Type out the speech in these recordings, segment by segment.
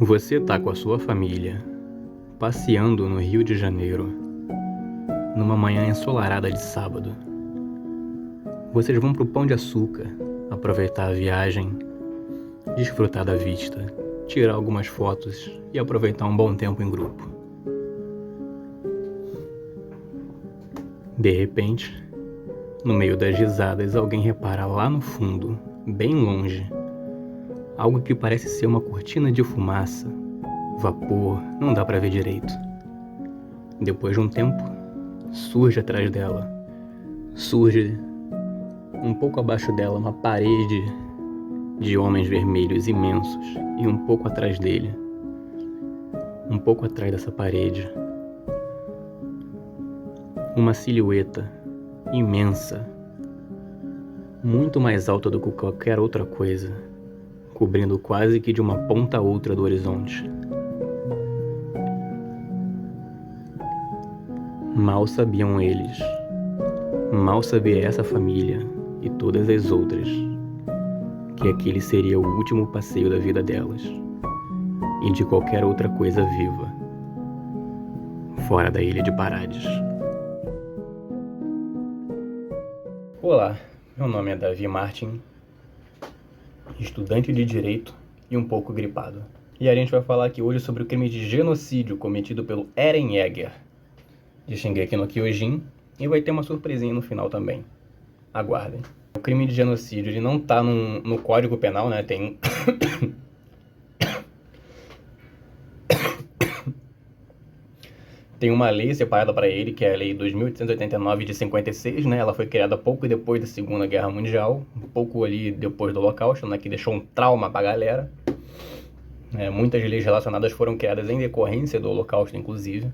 Você tá com a sua família, passeando no Rio de Janeiro, numa manhã ensolarada de sábado. Vocês vão pro Pão de Açúcar, aproveitar a viagem, desfrutar da vista, tirar algumas fotos e aproveitar um bom tempo em grupo. De repente, no meio das risadas, alguém repara lá no fundo, bem longe, algo que parece ser uma cortina de fumaça, vapor, não dá pra ver direito. Depois de um tempo, surge atrás dela. Surge um pouco abaixo dela uma parede de homens vermelhos imensos e um pouco atrás dele, um pouco atrás dessa parede, uma silhueta imensa, muito mais alta do que qualquer outra coisa, cobrindo quase que de uma ponta a outra do horizonte. Mal sabiam eles, mal sabia essa família e todas as outras, que aquele seria o último passeio da vida delas e de qualquer outra coisa viva, fora da ilha de Parades. Olá, meu nome é Davi Martin, estudante de Direito e um pouco gripado. E a gente vai falar aqui hoje sobre o crime de genocídio cometido pelo Eren Yeager, de Shingeki no Kyojin, e vai ter uma surpresinha no final também. Aguardem. O crime de genocídio ele não tá no Código Penal, né? Tem uma lei separada para ele, que é a Lei 2889 de 56, né? Ela foi criada pouco depois da Segunda Guerra Mundial, um pouco ali depois do Holocausto, né? Que deixou um trauma pra galera. Muitas leis relacionadas foram criadas em decorrência do Holocausto, inclusive.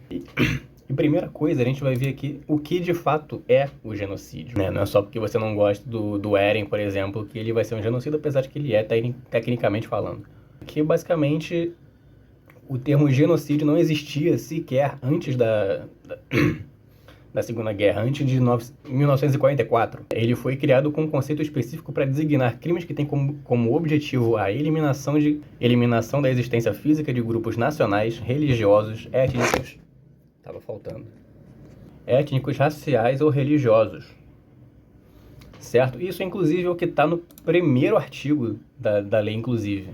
E primeira coisa, a gente vai ver aqui o que de fato é o genocídio, né? Não é só porque você não gosta do Eren, por exemplo, que ele vai ser um genocida, apesar de que ele é tecnicamente falando. Que basicamente o termo genocídio não existia sequer antes da Segunda Guerra, antes de 1944. Ele foi criado com um conceito específico para designar crimes que têm como objetivo a eliminação da existência física de grupos nacionais, religiosos, étnicos, étnicos, raciais ou religiosos. Certo? Isso, inclusive, é o que está no primeiro artigo da lei, inclusive.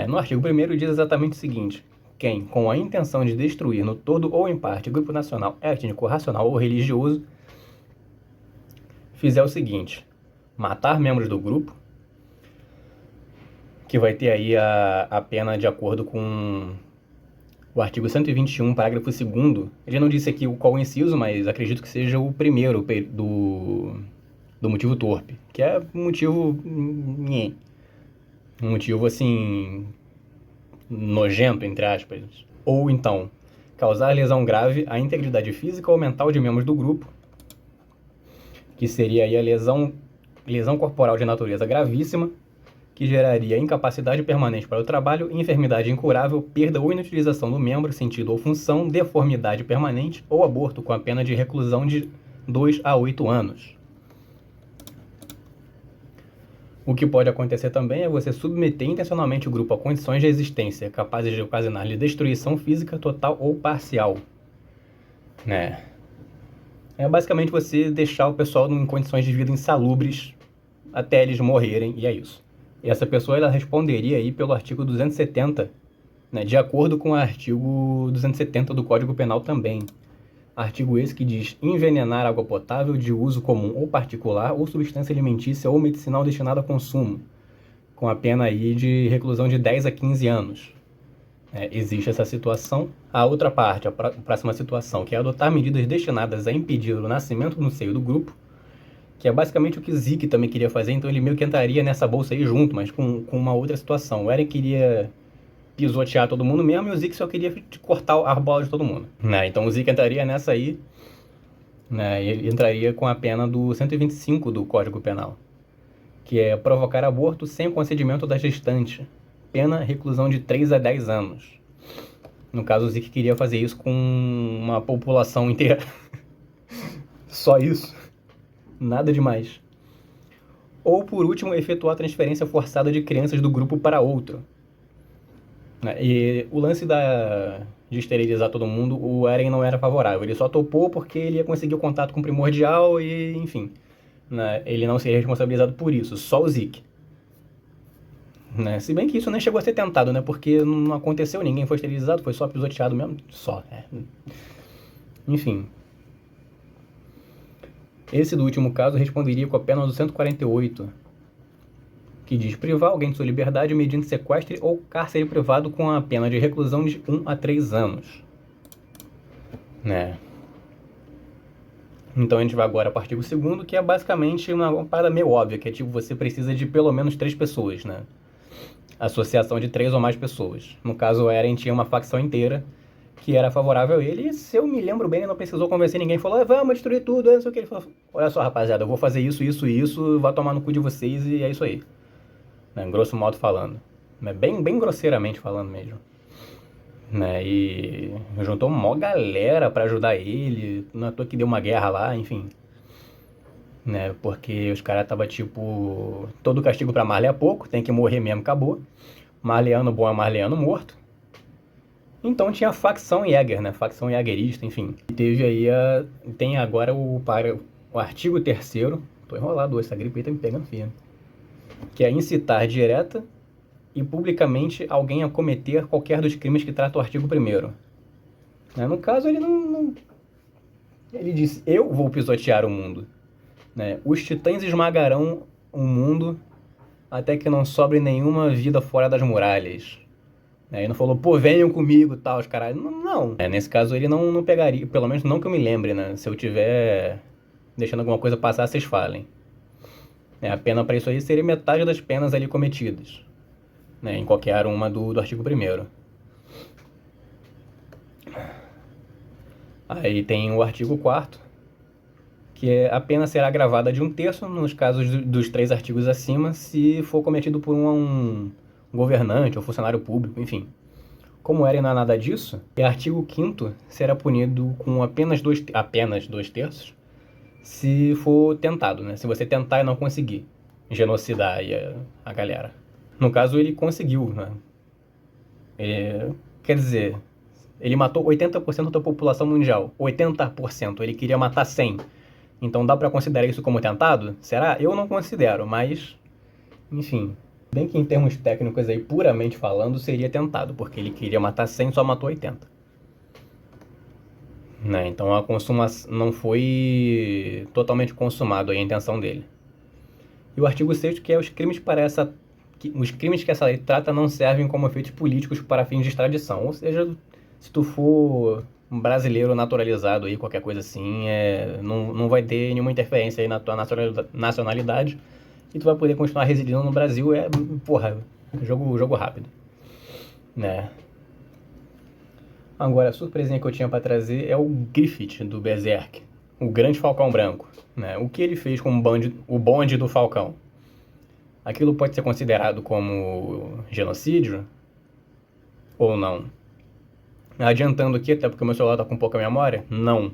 No artigo 1º diz exatamente o seguinte: quem, com a intenção de destruir no todo ou em parte grupo nacional, étnico, racional ou religioso, fizer o seguinte: matar membros do grupo, que vai ter aí a pena de acordo com o artigo 121, parágrafo 2º, ele não disse aqui qual inciso, mas acredito que seja o primeiro do motivo torpe, que é um motivo assim, nojento, entre aspas. Ou então, causar lesão grave à integridade física ou mental de membros do grupo, que seria aí a lesão corporal de natureza gravíssima, que geraria incapacidade permanente para o trabalho, enfermidade incurável, perda ou inutilização do membro, sentido ou função, deformidade permanente ou aborto com a pena de reclusão de 2 a 8 anos. O que pode acontecer também é você submeter intencionalmente o grupo a condições de existência capazes de ocasionar-lhe destruição física total ou parcial. É basicamente você deixar o pessoal em condições de vida insalubres até eles morrerem, e é isso. E essa pessoa ela responderia aí pelo artigo 270, de acordo com o artigo 270 do Código Penal também. Artigo esse que diz: envenenar água potável de uso comum ou particular ou substância alimentícia ou medicinal destinada a consumo, com a pena aí de reclusão de 10 a 15 anos. Existe essa situação. A outra parte, a próxima situação, que é adotar medidas destinadas a impedir o nascimento no seio do grupo, que é basicamente o que o Zeke também queria fazer, então ele meio que entraria nessa bolsa aí junto, mas com uma outra situação. O Eren queria pisotear todo mundo mesmo, e o Zeke só queria cortar a bola de todo mundo. Então o Zeke entraria nessa aí, e ele entraria com a pena do 125 do Código Penal, que é provocar aborto sem o consentimento da gestante. Pena reclusão de 3 a 10 anos. No caso, o Zeke queria fazer isso com uma população inteira. Só isso. Nada demais. Ou, por último, efetuar a transferência forçada de crianças do grupo para outro. Né? E o lance de esterilizar todo mundo, o Eren não era favorável. Ele só topou porque ele ia conseguir o contato com o Primordial e, enfim. Né? Ele não seria responsabilizado por isso, só o Zeke. Né? Se bem que isso nem chegou a ser tentado, né? Porque não aconteceu, ninguém foi esterilizado, foi só pisoteado mesmo. Só, Enfim. Esse do último caso responderia com a pena do 148, que diz privar alguém de sua liberdade mediante sequestro ou cárcere privado com a pena de reclusão de 1 a 3 anos. Né? Então a gente vai agora para o artigo 2º, que é basicamente uma parada meio óbvia, que é tipo, você precisa de pelo menos 3 pessoas, né? Associação de 3 ou mais pessoas. No caso, o Eren tinha uma facção inteira que era favorável a ele, e se eu me lembro bem, ele não precisou convencer ninguém, falou, vamos destruir tudo, não sei o que. Ele falou, olha só, rapaziada, eu vou fazer isso, isso e isso, vai tomar no cu de vocês, e é isso aí. Né? Grosso modo falando. Bem grosseiramente falando mesmo. Né? E juntou uma mó galera pra ajudar ele, não é à toa que deu uma guerra lá, enfim. Né? Porque os caras tava tipo, todo castigo pra Marley é pouco, tem que morrer mesmo, acabou. Marleano bom é Marleano morto. Então tinha a facção Jäger, né? Facção Jägerista, enfim. Teve aí tem agora o artigo 3º. Tô enrolado hoje, essa gripe aí tá me pegando firme. Que é incitar direta e publicamente alguém a cometer qualquer dos crimes que trata o artigo 1º. Né? No caso, ele não... Ele disse, eu vou pisotear o mundo. Né? Os titãs esmagarão o mundo até que não sobre nenhuma vida fora das muralhas. Aí não falou, pô, venham comigo e tal, os caras. Não. Nesse caso ele não pegaria, pelo menos não que eu me lembre, né? Se eu tiver deixando alguma coisa passar, vocês falem. A pena para isso aí seria metade das penas ali cometidas. Né? Em qualquer uma do artigo 1º. Aí tem o artigo 4º, que a pena será agravada de 1/3 nos casos dos 3 artigos acima, se for cometido por um governante ou funcionário público, enfim. Como Eren não é nada disso, o artigo 5º será punido com apenas 2/3 se for tentado, né? Se você tentar e não conseguir genocidar aí a galera. No caso, ele conseguiu, né? Quer dizer, ele matou 80% da população mundial. 80%. Ele queria matar 100%. Então dá pra considerar isso como tentado? Será? Eu não considero, mas... Enfim. Bem que em termos técnicos aí, puramente falando, seria tentado, porque ele queria matar 100 e só matou 80. Né? Então a consumação não foi totalmente consumado aí a intenção dele. E o artigo 6º, que é os crimes os crimes que essa lei trata não servem como efeitos políticos para fins de extradição. Ou seja, se tu for um brasileiro naturalizado aí, qualquer coisa assim, não vai ter nenhuma interferência aí na tua nacionalidade e tu vai poder continuar residindo no Brasil. Porra, jogo rápido. Né? Agora, a surpresinha que eu tinha para trazer é o Griffith do Berserk, o Grande Falcão Branco. Né? O que ele fez com o bonde do Falcão? Aquilo pode ser considerado como genocídio? Ou não? Adiantando aqui, até porque o meu celular tá com pouca memória, não.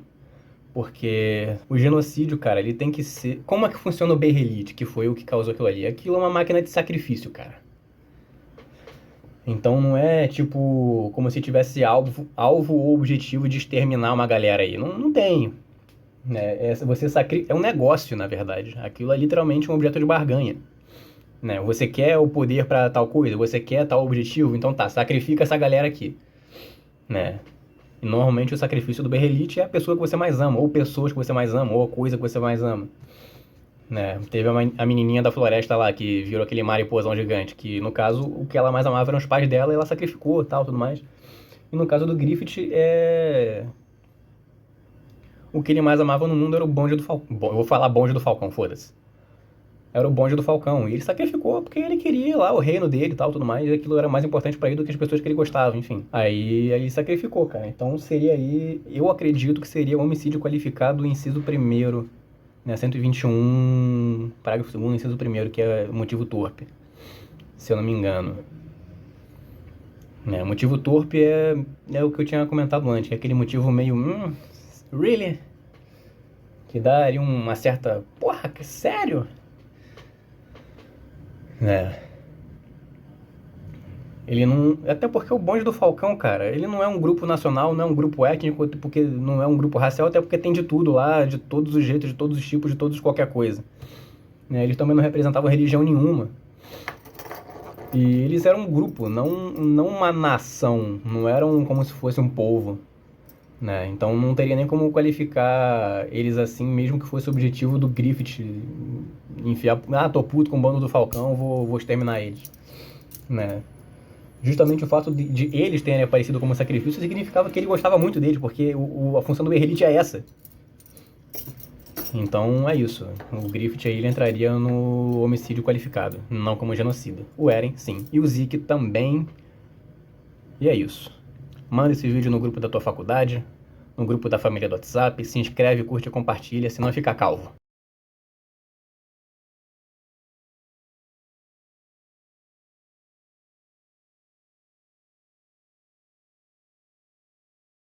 Porque o genocídio, cara, ele tem que ser... Como é que funciona o Behelit, que foi o que causou aquilo ali? Aquilo é uma máquina de sacrifício, cara. Então não é tipo como se tivesse alvo ou objetivo de exterminar uma galera aí. Não tem. Né? É um negócio, na verdade. Aquilo é literalmente um objeto de barganha. Né? Você quer o poder para tal coisa, você quer tal objetivo, então tá, sacrifica essa galera aqui. Né? E normalmente o sacrifício do Berrelite é a pessoa que você mais ama, ou pessoas que você mais ama, ou a coisa que você mais ama. Né? Teve a menininha da floresta lá que virou aquele mariposão gigante, que no caso o que ela mais amava eram os pais dela e ela sacrificou tal, tudo mais. E no caso do Griffith, o que ele mais amava no mundo era o bonde do Falcão. Eu vou falar bonde do Falcão, foda-se. Era o bonde do Falcão. E ele sacrificou porque ele queria lá o reino dele e tal, tudo mais. E aquilo era mais importante pra ele do que as pessoas que ele gostava, enfim. Aí ele sacrificou, cara. Então seria aí... Eu acredito que seria um homicídio qualificado, inciso 1º, né? 121, parágrafo 2º, inciso 1º, que é motivo torpe. Se eu não me engano. Né? Motivo torpe é o que eu tinha comentado antes, que é aquele motivo meio... really? Que dá ali uma certa... Porra, sério? Ele não. Até porque o bonde do Falcão, cara, ele não é um grupo nacional, não é um grupo étnico, porque não é um grupo racial, até porque tem de tudo lá, de todos os jeitos, de todos os tipos, de todos qualquer coisa. Né? Eles também não representavam religião nenhuma. E eles eram um grupo, não uma nação, não eram como se fosse um povo. Né? Então não teria nem como qualificar eles assim, mesmo que fosse o objetivo do Griffith enfiar. Ah, tô puto com o bando do Falcão, vou exterminar eles. Né? Justamente o fato de eles terem aparecido como sacrifício significava que ele gostava muito deles, porque a função do Berrelite é essa. Então é isso. O Griffith aí ele entraria no homicídio qualificado, não como genocida. O Eren, sim. E o Zeke também. E é isso. Manda esse vídeo no grupo da tua faculdade, no grupo da família do WhatsApp, se inscreve, curte e compartilha, senão fica calvo.